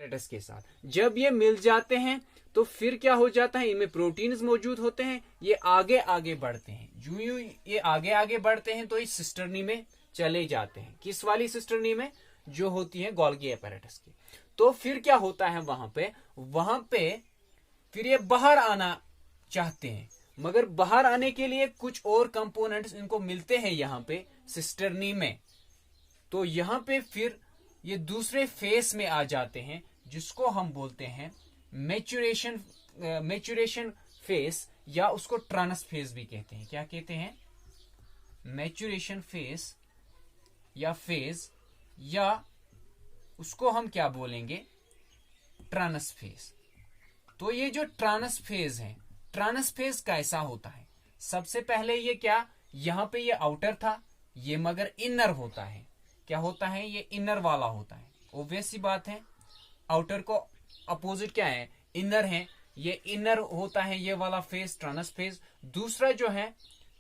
apparatus के साथ जब ये मिल जाते हैं तो फिर क्या हो जाता है, इनमें प्रोटीन्स मौजूद होते हैं, ये आगे आगे बढ़ते हैं। जो ये आगे आगे बढ़ते हैं तो इस सिस्टर्नी में चले जाते हैं। किस वाली सिस्टर्नी में? जो होती है गोल्गी एपेरेटस की। तो फिर क्या होता है वहां पे फिर ये बाहर आना चाहते हैं, मगर बाहर आने के लिए कुछ और कंपोनेंट्स इनको मिलते हैं यहाँ पे सिस्टर्नी में। तो यहाँ पे फिर ये दूसरे फेस में आ जाते हैं, जिसको हम बोलते हैं मैच्योरेशन फेस, या उसको ट्रांस फेस भी कहते हैं। क्या कहते हैं? मैच्योरेशन फेस या फेज, या उसको हम क्या बोलेंगे? Trans phase. तो ये जो ट्रांस फेज है, ट्रांस फेज कैसा होता है? सबसे पहले ये क्या, यहां पे ये आउटर था, ये मगर इनर होता है। क्या होता है? ये इनर वाला होता है। ऑब्वियस सी बात है, आउटर को अपोजिट क्या है? इनर है। ये इनर होता है ये वाला फेज, ट्रांस फेज। दूसरा जो है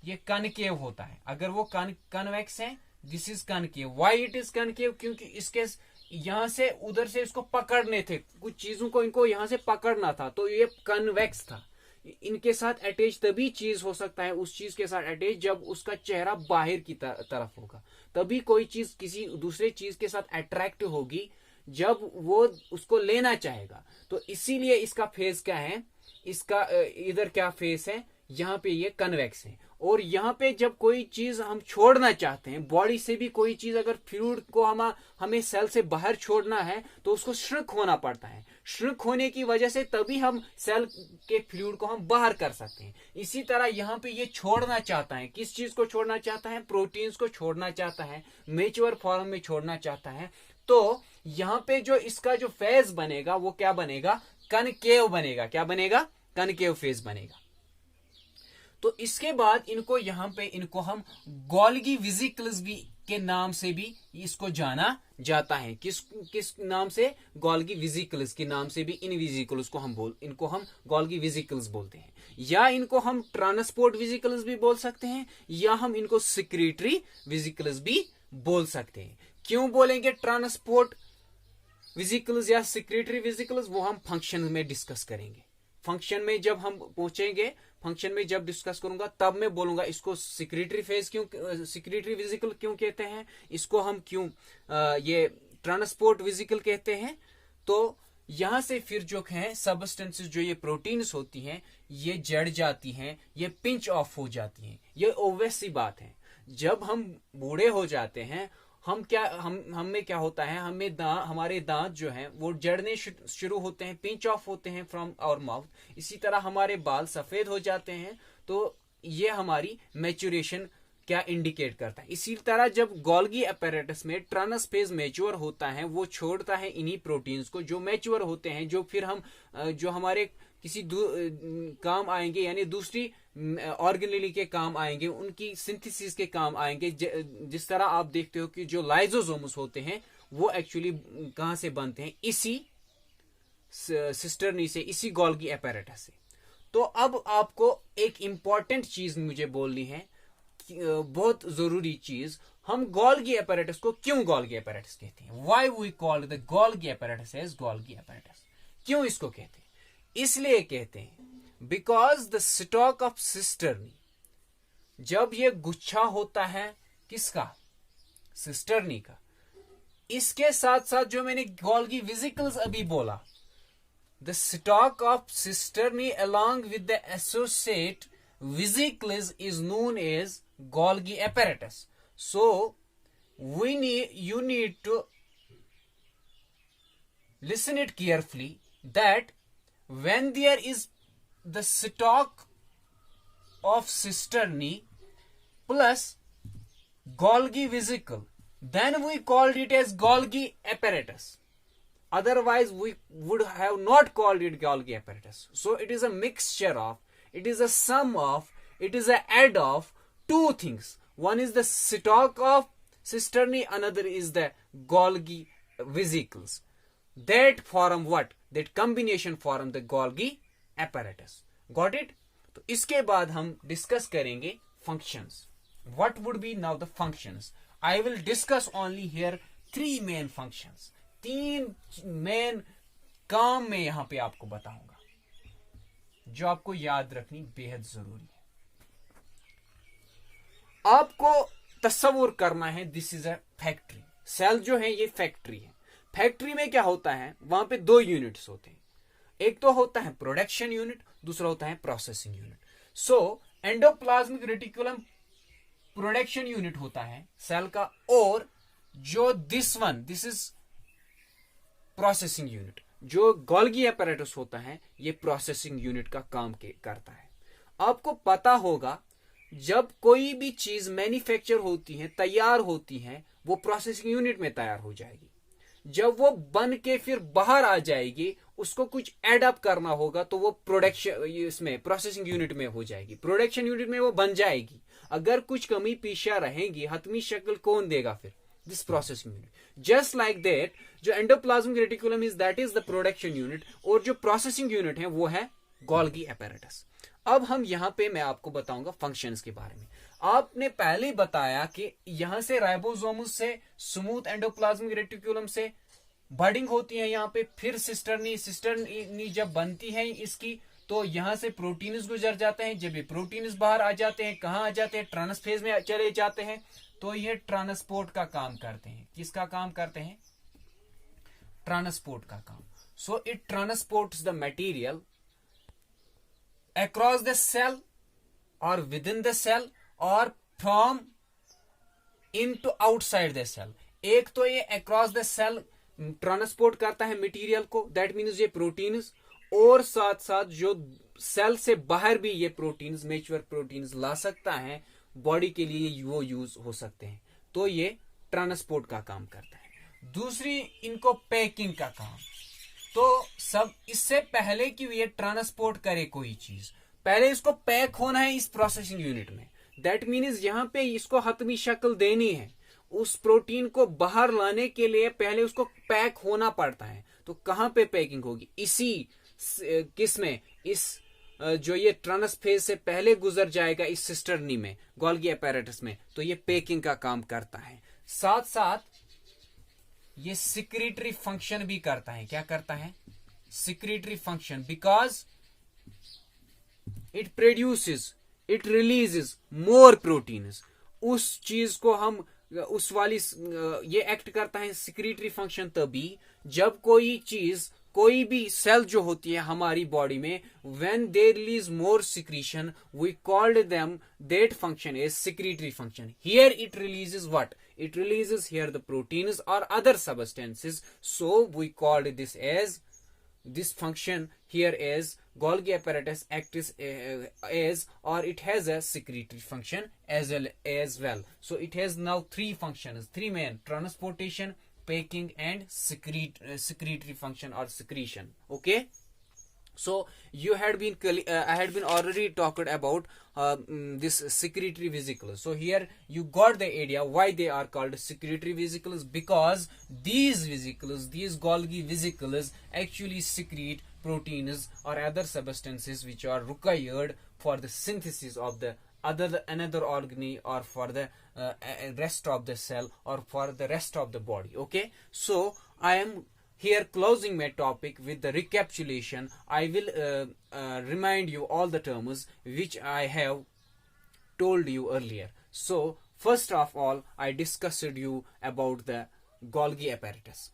ये कनकेव होता है। अगर वो कन्वेक्स है, this is concave. Why it is concave? क्योंकि इसके यहां से उधर से इसको पकड़ने थे, कुछ चीजों को इनको यहां से पकड़ना था, तो ये कन्वेक्स था। इनके साथ अटैच तभी चीज हो सकता है, उस चीज के साथ अटैच जब उसका चेहरा बाहर की तरफ होगा। तभी कोई चीज किसी दूसरे चीज के साथ अट्रैक्ट होगी जब वो उसको लेना चाहेगा। तो इसीलिए इसका फेस क्या है? इसका इधर क्या फेस है? यहाँ पे ये कन्वेक्स है। और यहाँ पे जब कोई चीज हम छोड़ना चाहते हैं, बॉडी से भी कोई चीज अगर फ्लूइड को हमें सेल से बाहर छोड़ना है तो उसको श्रिंक होना पड़ता है। श्रिंक होने की वजह से तभी हम सेल के फ्लूइड को हम बाहर कर सकते हैं। इसी तरह यहाँ पे ये छोड़ना चाहता है। किस चीज को छोड़ना चाहता है? प्रोटीन्स को छोड़ना चाहता है, मैच्योर फॉर्म में छोड़ना चाहता है। तो यहाँ पे जो इसका जो फेज बनेगा वो क्या बनेगा? कनकेव बनेगा। क्या बनेगा? कनकेव फेज बनेगा। तो इसके बाद इनको यहाँ पे इनको हम गोल्गी वेसिकल्स भी के नाम से भी इसको जाना जाता है। किस नाम से? गोल्गी वेसिकल्स के नाम से भी इन वेसिकल्स को इनको हम गोल्गी वेसिकल्स बोलते हैं, या इनको हम ट्रांसपोर्ट वेसिकल्स भी बोल सकते हैं, या हम इनको सेक्रेटरी वेसिकल्स भी बोल सकते हैं। क्यों बोलेंगे ट्रांसपोर्ट वेसिकल्स या सेक्रेटरी वेसिकल्स? वो हम फंक्शन में डिस्कस करेंगे। फंक्शन में जब हम पहुंचेंगे, फंक्शन में जब डिस्कस करूंगा तब मैं बोलूंगा इसको सेक्रेटरी फेज क्यों, सेक्रेटरी वेसिकल क्यों कहते हैं, इसको हम क्यों ये ट्रांसपोर्ट वेसिकल कहते हैं। तो यहां से फिर जो है सबस्टेंसेस, जो ये प्रोटीन्स होती हैं, ये जड़ जाती हैं, ये पिंच ऑफ हो जाती हैं। ये ऑब्वियस सी बात है। जब हम बूढ़े हो जाते हैं, हमें क्या होता है, हमारे दांत जो हैं वो जड़ने शुरू होते हैं, पिंच ऑफ होते हैं फ्रॉम आवर माउथ। इसी तरह हमारे बाल सफेद हो जाते हैं। तो ये हमारी मैच्योरेशन क्या इंडिकेट करता है। इसी तरह जब गोल्गी एपेरेटस में ट्रांस फेज मैच्योर होता है, वो छोड़ता है इन्हीं प्रोटीन्स को जो मैच्योर होते हैं, जो फिर हम जो हमारे किसी काम आएंगे, यानी दूसरी ऑर्गेनेली के काम आएंगे, उनकी सिंथेसिस के काम आएंगे। जिस तरह आप देखते हो कि जो लाइजोसोम्स होते हैं वो एक्चुअली कहां से बनते हैं? इसी सिस्टर्नी से, इसी गोल्गी एपेरेटस से। तो अब आपको एक इंपॉर्टेंट चीज मुझे बोलनी है, बहुत जरूरी चीज। हम गोल्गी एपेरेटस को क्यों गोल्गी एपेरेटस कहते हैं? Why we call the Golgi apparatus as Golgi apparatus? क्यों इसको कहते हैं? इसलिए कहते हैं because the stock of cisternae, जब ये गुच्छा होता है किसका? सिस्टर्नी का। इसके साथ साथ जो मैंने गोल्गी वेसिकल्स अभी बोला, the stock of cisternae along with the associate vesicles is known as Golgi apparatus. So you need to listen it carefully that when there is the stalk of cisternae plus Golgi vesicle, then we called it as Golgi apparatus. Otherwise we would have not called it Golgi apparatus. So it is a mixture of, it is a sum of, it is a add of two things. One is the stalk of cisternae, another is the Golgi vesicles. That form what? That combination form the Golgi apparatus. Got it? तो इसके बाद हम discuss करेंगे functions. What would be now the functions? I will discuss only here three main functions. तीन main काम मैं यहां पे आपको बताऊंगा, जो आपको याद रखनी बेहद जरूरी है। आपको तस्वुर करना है, this is a factory. Cell जो है ये फैक्ट्री है। फैक्ट्री में क्या होता है, वहां पे दो यूनिट्स होते हैं, एक तो होता है प्रोडक्शन यूनिट, दूसरा होता है प्रोसेसिंग यूनिट। सो एंडोप्लाज्मिक रेटिकुलम प्रोडक्शन यूनिट होता है सेल का, और जो दिस इज प्रोसेसिंग यूनिट। जो गोल्गी apparatus होता है ये प्रोसेसिंग यूनिट का काम करता है। आपको पता होगा जब कोई भी चीज मैन्युफैक्चर होती है, तैयार होती है, वो प्रोसेसिंग यूनिट में तैयार हो जाएगी। जब वो बन के फिर बाहर आ जाएगी, उसको कुछ एड अप करना होगा, तो वो प्रोडक्शन इसमें प्रोसेसिंग यूनिट में हो जाएगी, प्रोडक्शन यूनिट में वो बन जाएगी। अगर कुछ कमी पेशियां रहेंगी, हतमी शक्ल कौन देगा फिर, this processing unit. Just like that जो endoplasmic reticulum is that is the production unit, और जो प्रोसेसिंग यूनिट है वो है गोल्गी apparatus। अब हम यहां पे मैं आपको बताऊंगा फंक्शंस के बारे में। आपने पहले बताया कि यहां से राइबोसोमस से स्मूथ एंडोप्लाज्मिक रेटिकुलम से बडिंग होती है यहां पे, फिर सिस्टर्नी जब बनती है इसकी, तो यहां से प्रोटीन्स गुजर जाते हैं। जब ये प्रोटीन्स बाहर आ जाते हैं, कहां आ जाते हैं, ट्रांसफेज में चले जाते हैं, तो ये ट्रांसपोर्ट का काम करते हैं। किसका काम करते हैं, ट्रांसपोर्ट का काम। So it transports the material across the cell or within the cell or from into outside the cell। एक तो ये across the cell ट्रांसपोर्ट करता है मटेरियल को, दैट मीन्स ये प्रोटीन्स, और साथ साथ जो सेल से बाहर भी ये प्रोटीन्स, मैच्योर प्रोटीन्स ला सकता है, बॉडी के लिए वो यूज हो सकते हैं। तो ये ट्रांसपोर्ट का काम करता है। दूसरी इनको पैकिंग का काम। तो सब इससे पहले कि ये ट्रांसपोर्ट करे कोई चीज, पहले इसको पैक होना है इस प्रोसेसिंग यूनिट में। दैट मीन्स यहां पे इसको हतमी शक्ल देनी है। उस प्रोटीन को बाहर लाने के लिए पहले उसको पैक होना पड़ता है। तो कहां पे पैकिंग होगी, इसी किस में, इस जो ये ट्रांसफेज से पहले गुजर जाएगा इस सिस्टर्नी में, गोल्गी apparatus में, तो ये पैकिंग का काम करता है। साथ साथ ये सिक्रीटरी फंक्शन भी करता है। क्या करता है, secretory function, because it produces, it releases more proteins. उस चीज को हम उस वाली ये एक्ट करता है सिक्रीटरी फंक्शन तभी जब कोई चीज, कोई भी सेल जो होती है हमारी बॉडी में, when they release more secretion, we called them, that function is secretory function. Here it releases what, it releases here the proteins or other substances, so we called this as, this function here is Golgi apparatus acts as, or it has a secretory function as well. So it has now three functions, three main: transportation, packing, and secretory function or secretion. Okay, so you had been I had been already talked about this secretory vesicles. So here you got the idea why they are called secretory vesicles, because these vesicles, these Golgi vesicles actually secrete proteins or other substances which are required for the synthesis of the another organ, or for the rest of the cell, or for the rest of the body. Okay, so I am here closing my topic with the recapitulation. I will remind you all the terms which I have told you earlier. So first of all, I discussed you about the Golgi apparatus.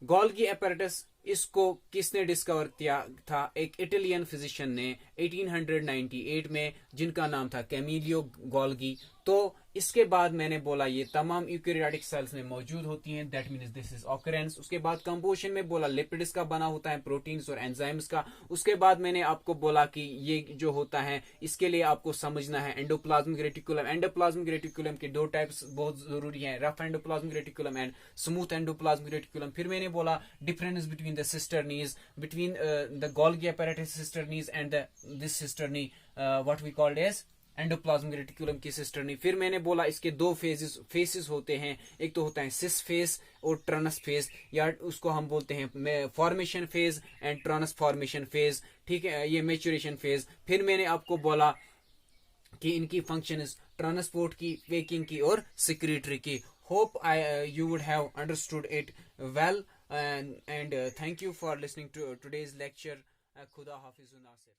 Golgi apparatus, इसको किसने discover किया था, एक Italian physician ने 1898 में, जिनका नाम था कैमिलियो गोल्गी। तो इसके बाद मैंने बोला ये तमाम यूकैरियोटिक सेल्स में मौजूद होती हैं, that means this is occurrence. उसके बाद कंपोजिशन में बोला लिपिड्स का बना होता है, प्रोटीन्स और एंजाइम्स का। उसके बाद मैंने आपको बोला कि ये जो होता है इसके लिए आपको समझना है एंडोप्लाज्मिक रेटिकुलम। एंडोप्लाज्मिक रेटिकुलम के दो टाइप्स बहुत जरूरी हैं, rough endoplasmic reticulum and smooth endoplasmic reticulum. फिर मैंने बोला difference between the cisternae, between the Golgi apparatus cisternae and this cisternae what we called as endoplasmic reticulum की सिस्टर्नी। फिर मैंने बोला इसके दो फेसेस होते हैं, एक तो होता है सिस फेस और ट्रांस फेस, या उसको हम बोलते हैं formation phase and transformation phase. ठीक है, ये मैच्योरेशन फेज। फिर मैंने आपको बोला कि इनकी फंक्शन ट्रांसपोर्ट की, पैकिंग की और सिक्रेटरी की। Hope you would have understood it well. and thank you for listening to today's lecture. Khuda Hafiz Nasir.